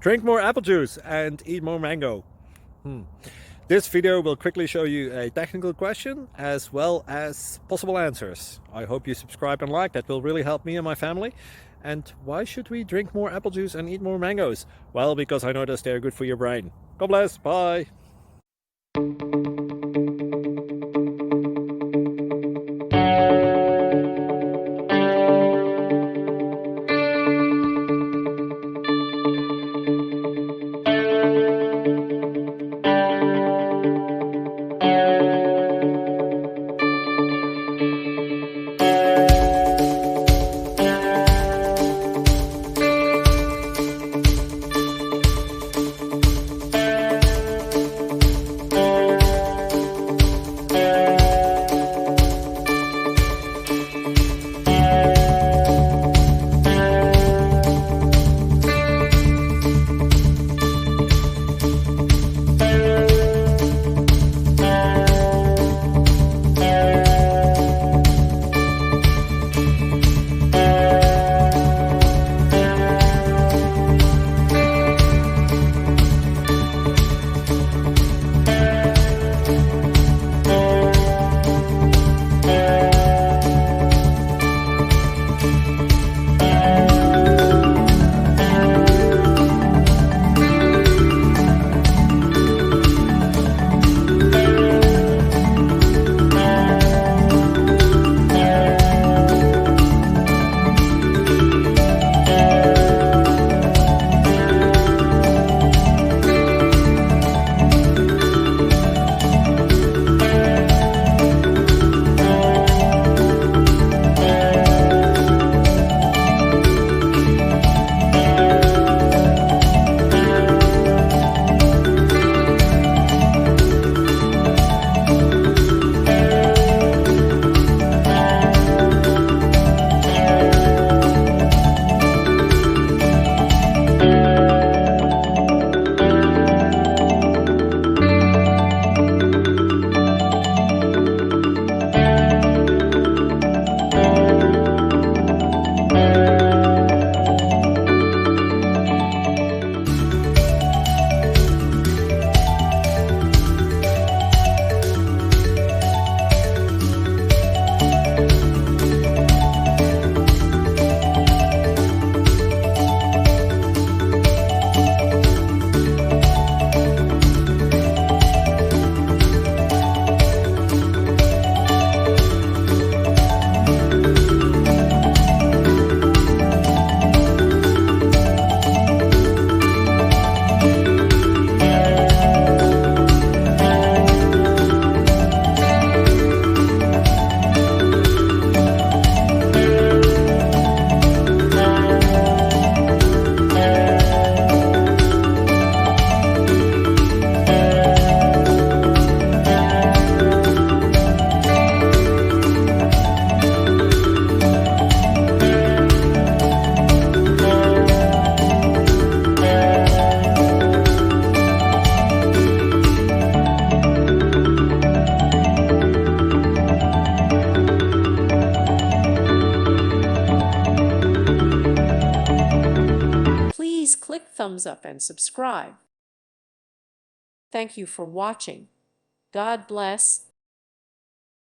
Drink more apple juice and eat more mango. This video will quickly show you a technical question as well as possible answers. I hope you subscribe and like, that will really help me and my family. And why should we drink more apple juice and eat more mangoes? Well, because I noticed they're good for your brain. God bless, bye! Please click thumbs up and subscribe. Thank you for watching. God bless.